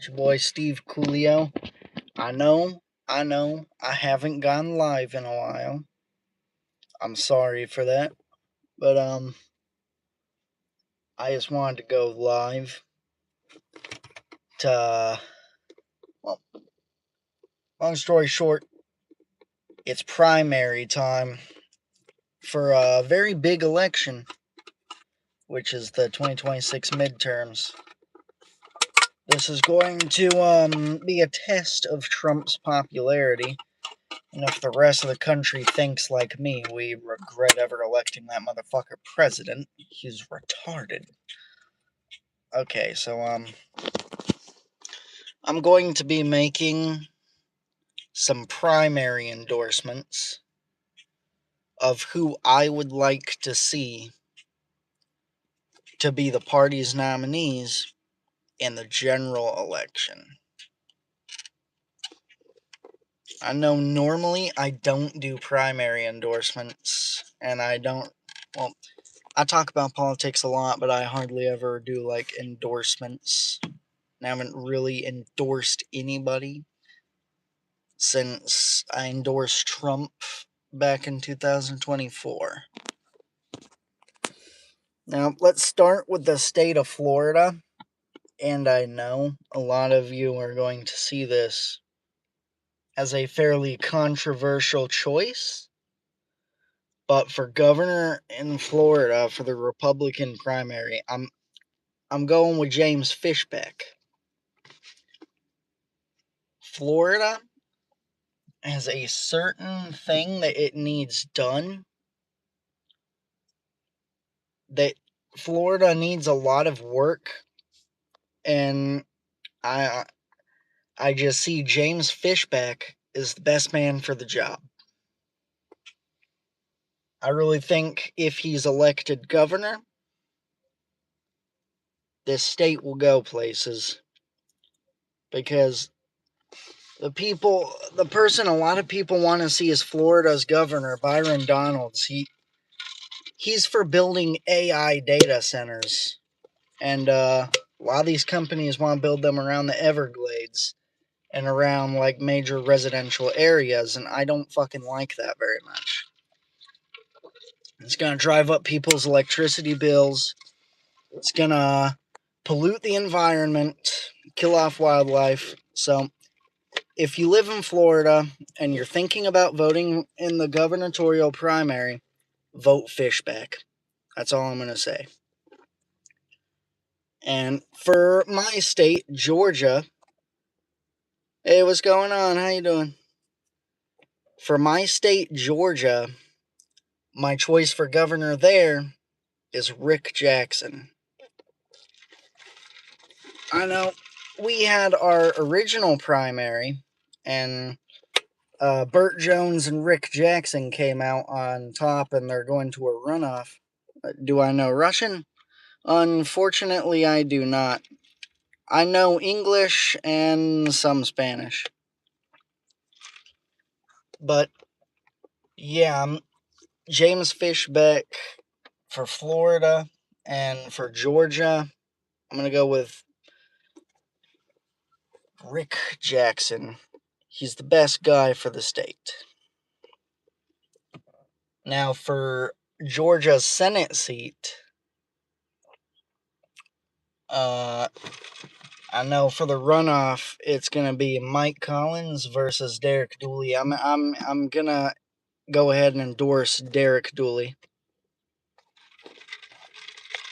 It's your boy Steve Coolio. I haven't gone live in a while. I'm sorry for that. But I just wanted to go live to well, long story short, it's primary time for a very big election, which is the 2026 midterms. This is going to be a test of Trump's popularity. And if the rest of the country thinks like me, we regret ever electing that motherfucker president. He's retarded. Okay, so I'm going to be making some primary endorsements of who I would like to see to be the party's nominees in the general election. I know normally I don't do primary endorsements, and I talk about politics a lot, but I hardly ever do like endorsements. I haven't really endorsed anybody since I endorsed Trump back in 2024. Now, let's start with the state of Florida. And I know a lot of you are going to see this as a fairly controversial choice. But for governor in Florida for the Republican primary, I'm going with James Fishbeck. Florida has a certain thing that it needs done that Florida needs a lot of work, and I just see James Fishbeck is the best man for the job. I really think if he's elected governor, this state will go places, because the person a lot of people want to see as Florida's governor, Byron Donalds, he's for building AI data centers, and a lot of these companies want to build them around the Everglades and around like major residential areas, and I don't fucking like that very much. It's gonna drive up people's electricity bills. It's gonna pollute the environment, kill off wildlife. So if you live in Florida and you're thinking about voting in the gubernatorial primary, vote Fishback. That's all I'm gonna say. And for my state, Georgia, hey, what's going on? How you doing? For my state, Georgia, my choice for governor there is Rick Jackson. I know we had our original primary, and Burt Jones and Rick Jackson came out on top, and they're going to a runoff. Do I know Russian? Unfortunately, I do not. I know English and some Spanish. But yeah, James Fishbeck for Florida, and for Georgia, I'm going to go with Rick Jackson. He's the best guy for the state. Now, for Georgia's Senate seat, I know for the runoff, it's gonna be Mike Collins versus Derek Dooley. I'm gonna go ahead and endorse Derek Dooley.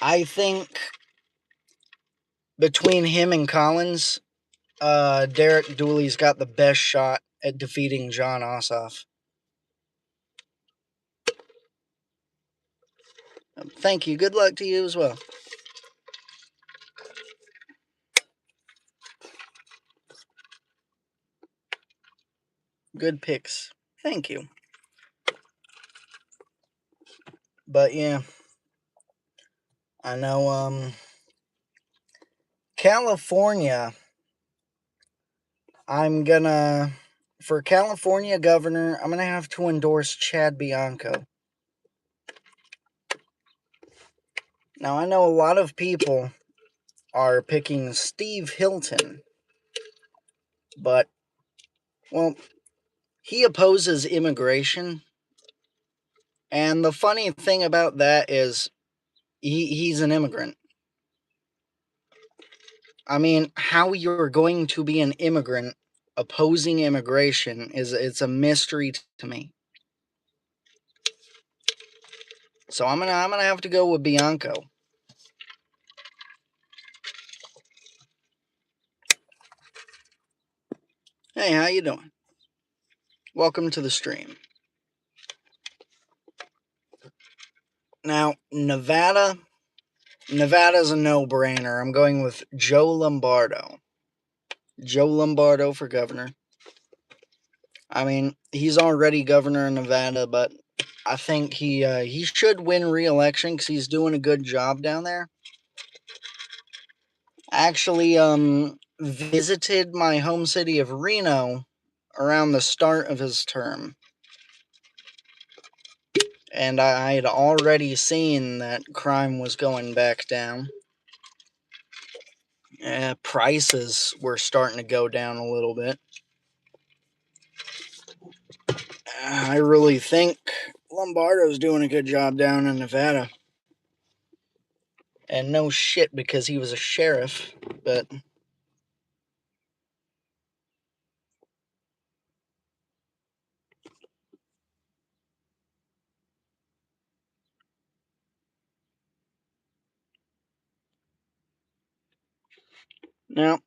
I think between him and Collins, Derek Dooley's got the best shot at defeating Jon Ossoff. Thank you. Good luck to you as well. Good picks. Thank you. But yeah, I know, California, for California governor, I'm gonna have to endorse Chad Bianco. Now, I know a lot of people are picking Steve Hilton, But, well, he opposes immigration. And the funny thing about that is he's an immigrant. I mean, how you're going to be an immigrant opposing immigration it's a mystery to me. So I'm gonna have to go with Bianco. Hey, how you doing? Welcome to the stream. Now, Nevada's a no-brainer. I'm going with Joe Lombardo. Joe Lombardo for governor. I mean, he's already governor of Nevada, but I think he should win re-election because he's doing a good job down there. I actually visited my home city of Reno around the start of his term, and I had already seen that crime was going back down. Prices were starting to go down a little bit. I really think Lombardo's doing a good job down in Nevada. And no shit because he was a sheriff, but no,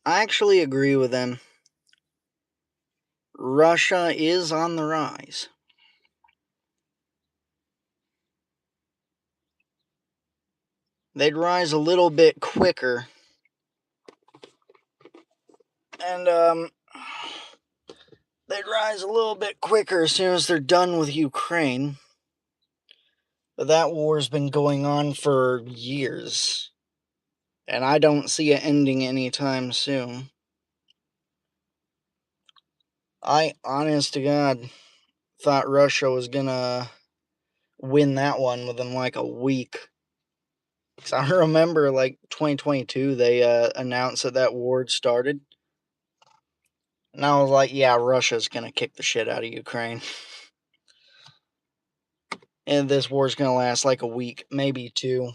I actually agree with them. Russia is on the rise. They'd rise a little bit quicker. And they'd rise a little bit quicker as soon as they're done with Ukraine. But that war's been going on for years. And I don't see it ending anytime soon. I, honest to God, thought Russia was gonna win that one within like a week. Because I remember, like, 2022, they announced that war had started. And I was like, yeah, Russia's gonna kick the shit out of Ukraine. And this war's gonna last like a week, maybe two.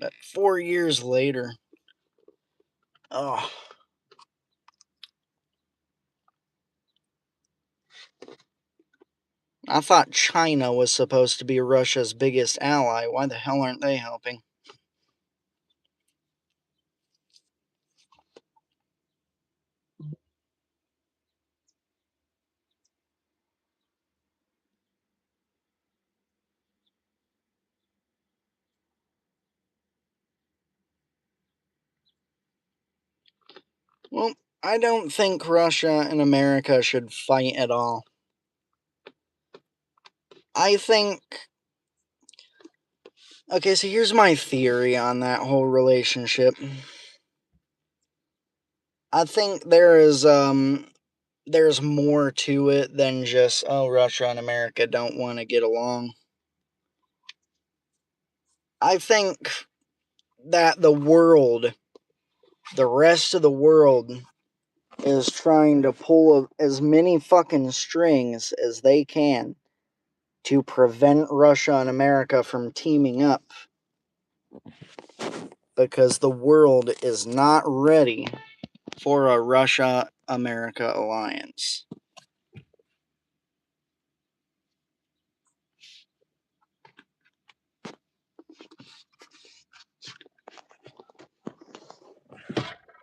But 4 years later, oh. I thought China was supposed to be Russia's biggest ally. Why the hell aren't they helping? Well, I don't think Russia and America should fight at all. I think. Okay, so here's my theory on that whole relationship. I think there's more to it than just, oh, Russia and America don't want to get along. I think that the rest of the world, is trying to pull as many fucking strings as they can to prevent Russia and America from teaming up. Because the world is not ready for a Russia-America alliance.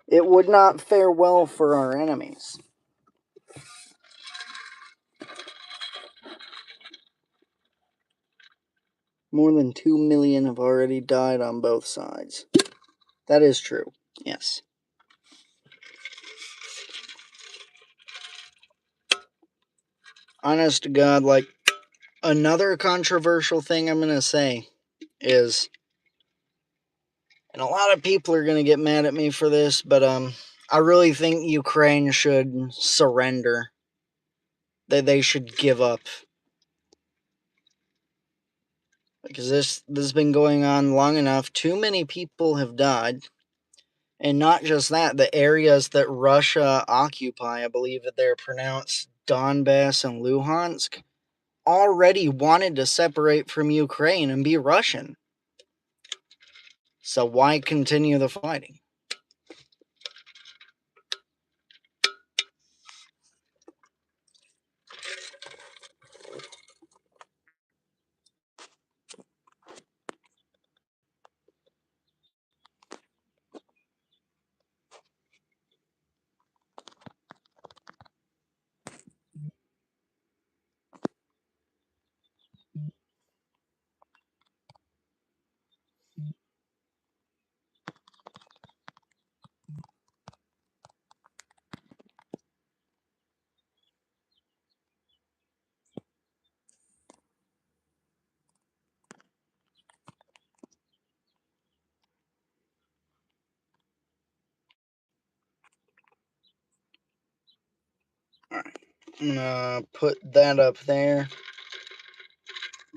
It would not fare well for our enemies. More than 2 million have already died on both sides. That is true, yes. Honest to God, like, another controversial thing I'm gonna say is, and a lot of people are gonna get mad at me for this, but I really think Ukraine should surrender. That they should give up. Because this has been going on long enough. Too many people have died. And not just that, the areas that Russia occupy, I believe that they're pronounced Donbass and Luhansk, already wanted to separate from Ukraine and be Russian. So why continue the fighting? Alright, I'm gonna put that up there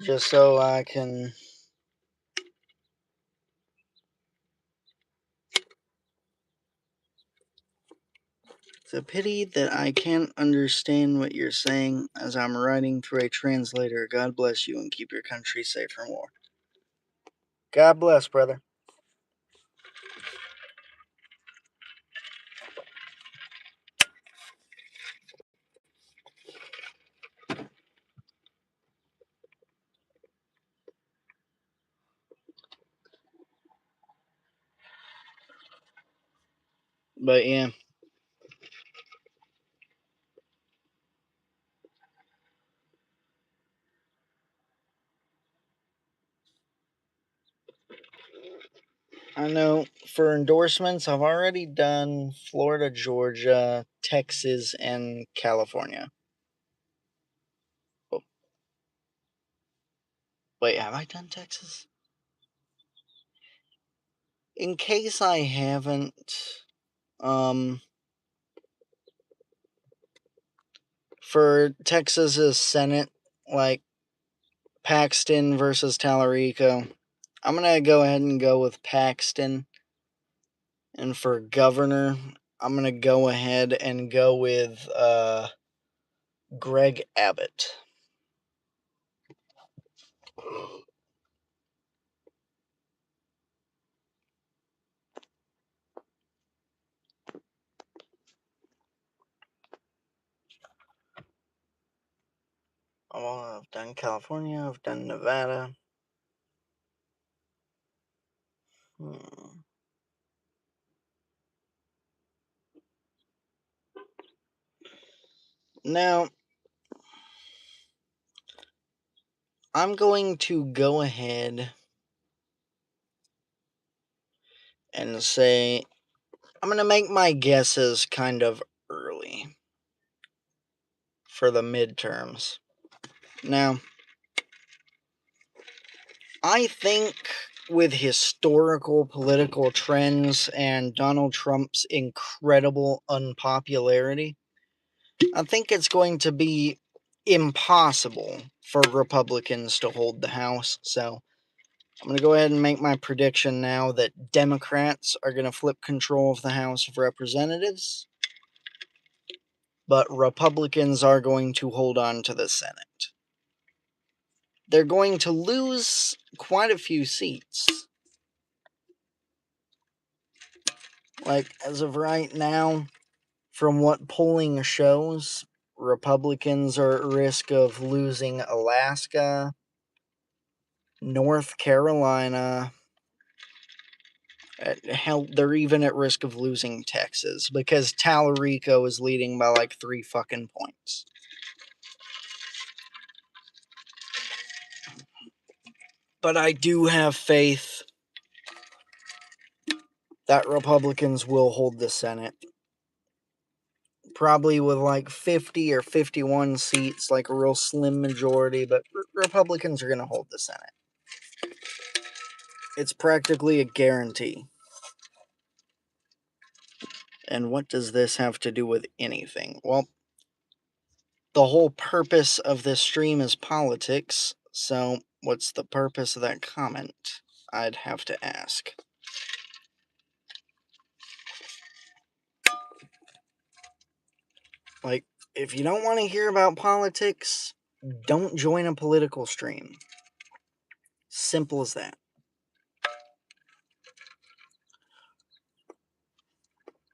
just so I can. It's a pity that I can't understand what you're saying as I'm writing through a translator. God bless you and keep your country safe from war. God bless, brother. But yeah. I know for endorsements, I've already done Florida, Georgia, Texas, and California. Oh, wait, have I done Texas? In case I haven't, for Texas's Senate, like Paxton versus Tallarico, I'm gonna go ahead and go with Paxton. And for governor, I'm gonna go ahead and go with Greg Abbott. I've done California, I've done Nevada. Now, I'm going to go ahead and say I'm going to make my guesses kind of early for the midterms. Now, I think with historical political trends and Donald Trump's incredible unpopularity, I think it's going to be impossible for Republicans to hold the House. So I'm going to go ahead and make my prediction now that Democrats are going to flip control of the House of Representatives, but Republicans are going to hold on to the Senate. They're going to lose quite a few seats. Like, as of right now, from what polling shows, Republicans are at risk of losing Alaska, North Carolina. Hell, they're even at risk of losing Texas because Tallarico is leading by like 3 fucking points. But I do have faith that Republicans will hold the Senate. Probably with like 50 or 51 seats, like a real slim majority, but Republicans are going to hold the Senate. It's practically a guarantee. And what does this have to do with anything? Well, the whole purpose of this stream is politics, so what's the purpose of that comment? I'd have to ask. Like, if you don't want to hear about politics, don't join a political stream. Simple as that.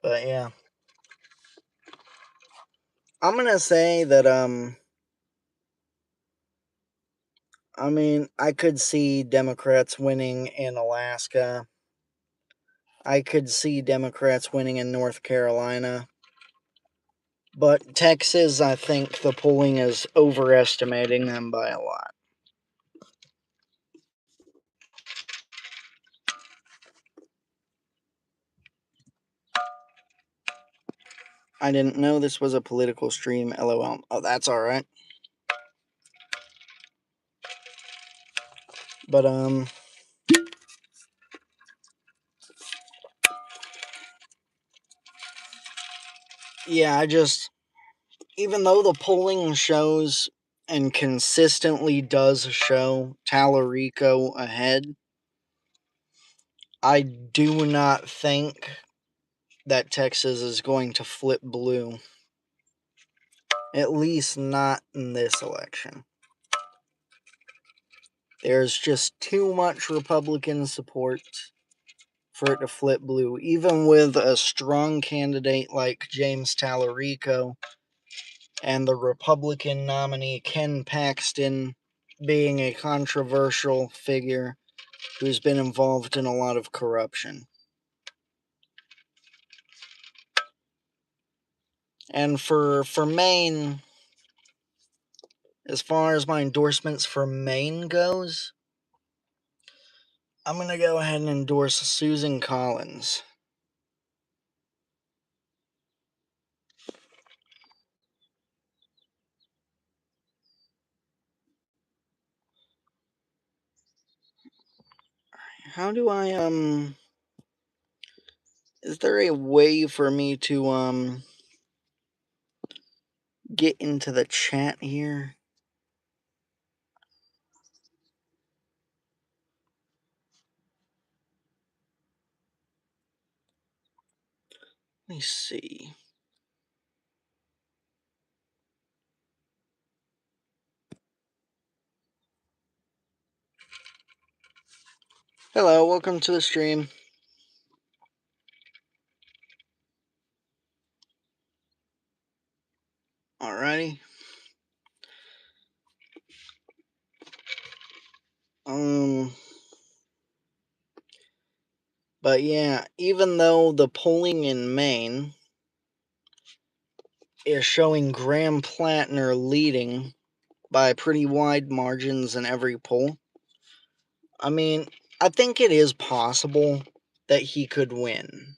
But yeah. I'm gonna say that, I mean, I could see Democrats winning in Alaska. I could see Democrats winning in North Carolina. But Texas, I think the polling is overestimating them by a lot. I didn't know this was a political stream, lol. Oh, that's alright. But, yeah, even though the polling shows and consistently does show Tallarico ahead, I do not think that Texas is going to flip blue. At least not in this election. There's just too much Republican support for it to flip blue. Even with a strong candidate like James Tallarico and the Republican nominee Ken Paxton being a controversial figure who's been involved in a lot of corruption. And for Maine, as far as my endorsements for Maine goes, I'm going to go ahead and endorse Susan Collins. How do I, is there a way for me to, get into the chat here? Let me see. Hello, welcome to the stream. Alrighty. But yeah, even though the polling in Maine is showing Graham Plattner leading by pretty wide margins in every poll, I mean, I think it is possible that he could win.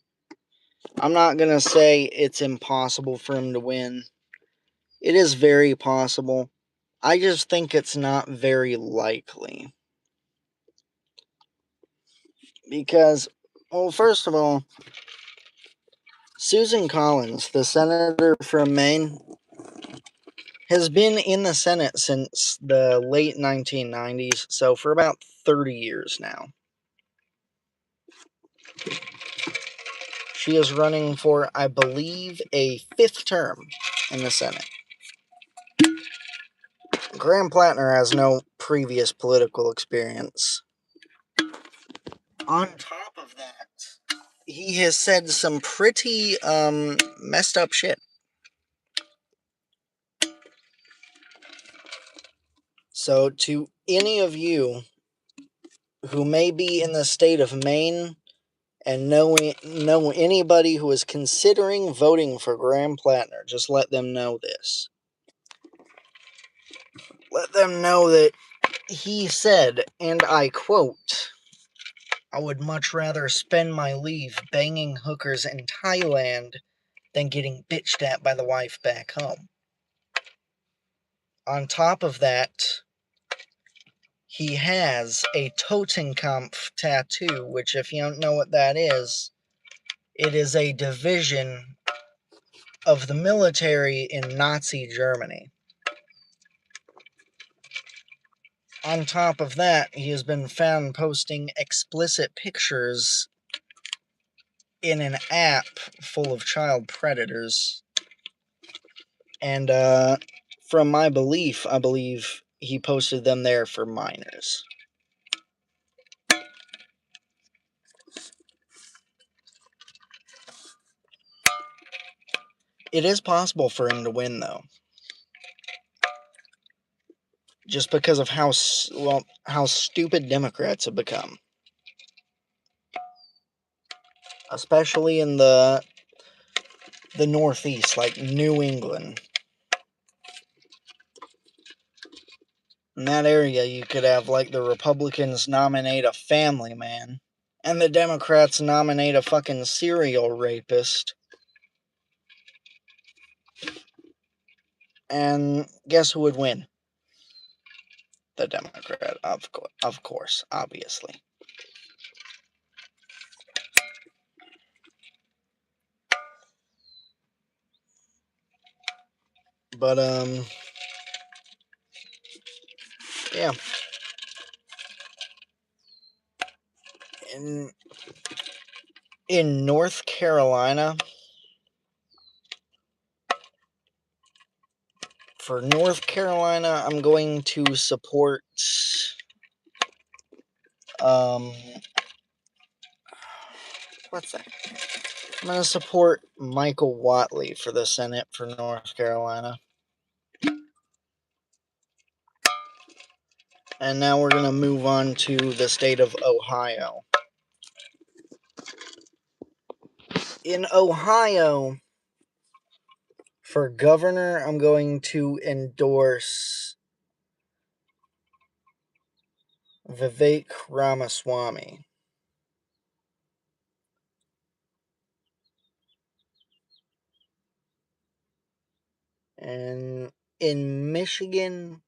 I'm not going to say it's impossible for him to win. It is very possible. I just think it's not very likely. Because, well, first of all, Susan Collins, the senator from Maine, has been in the Senate since the late 1990s, so for about 30 years now. She is running for, I believe, a 5th term in the Senate. Graham Plattner has no previous political experience. On top of that, he has said some pretty messed up shit. So to any of you who may be in the state of Maine and know anybody who is considering voting for Graham Plattner, just let them know this. Let them know that he said, and I quote, "I would much rather spend my leave banging hookers in Thailand than getting bitched at by the wife back home." On top of that, he has a Totenkampf tattoo, which, if you don't know what that is, it is a division of the military in Nazi Germany. On top of that, he has been found posting explicit pictures in an app full of child predators. And from my belief, I believe he posted them there for minors. It is possible for him to win, though. Just because of how stupid Democrats have become. Especially in the Northeast, like New England. In that area, you could have, like, the Republicans nominate a family man, and the Democrats nominate a fucking serial rapist. And guess who would win? The Democrat, of course, obviously. But, yeah. In North Carolina, for North Carolina, I'm going to support, what's that? I'm going to support Michael Whatley for the Senate for North Carolina. And now we're going to move on to the state of Ohio. In Ohio, for governor, I'm going to endorse Vivek Ramaswamy. And in Michigan,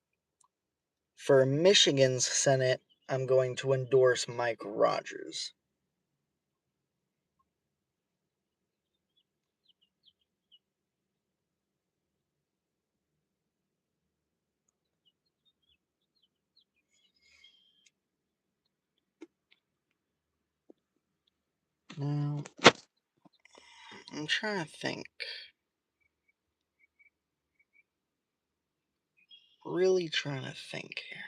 for Michigan's Senate, I'm going to endorse Mike Rogers. Now, I'm trying to think. Really trying to think here.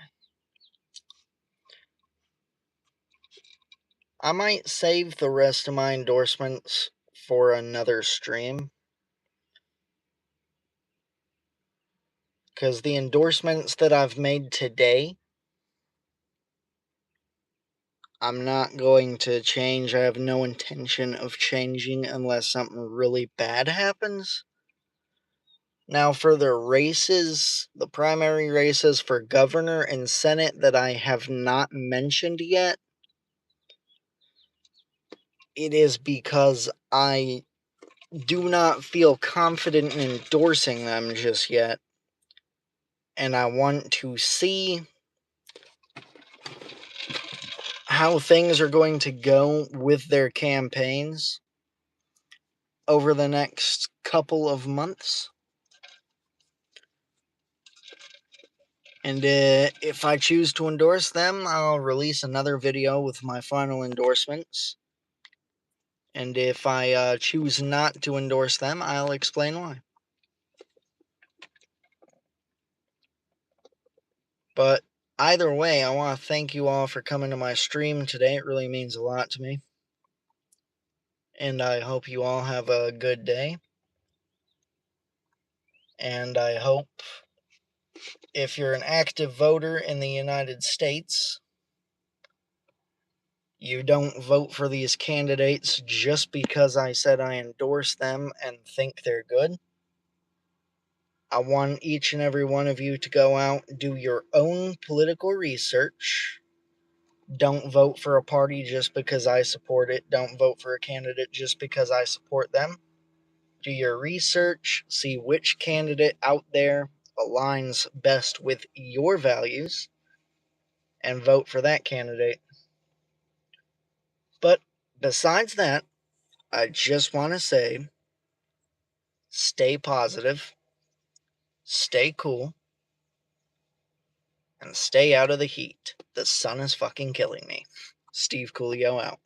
I might save the rest of my endorsements for another stream. Because the endorsements that I've made today, I'm not going to change. I have no intention of changing unless something really bad happens. Now, for the races, the primary races for governor and senate that I have not mentioned yet, it is because I do not feel confident in endorsing them just yet. And I want to see how things are going to go with their campaigns over the next couple of months. And if I choose to endorse them, I'll release another video with my final endorsements. And if I choose not to endorse them, I'll explain why. But either way, I want to thank you all for coming to my stream today. It really means a lot to me. And I hope you all have a good day. And I hope, if you're an active voter in the United States, you don't vote for these candidates just because I said I endorse them and think they're good. I want each and every one of you to go out and do your own political research. Don't vote for a party just because I support it. Don't vote for a candidate just because I support them. Do your research, see which candidate out there aligns best with your values, and vote for that candidate. But besides that, I just want to say, stay positive, stay cool, and stay out of the heat. The sun is fucking killing me. Steve Coolio out.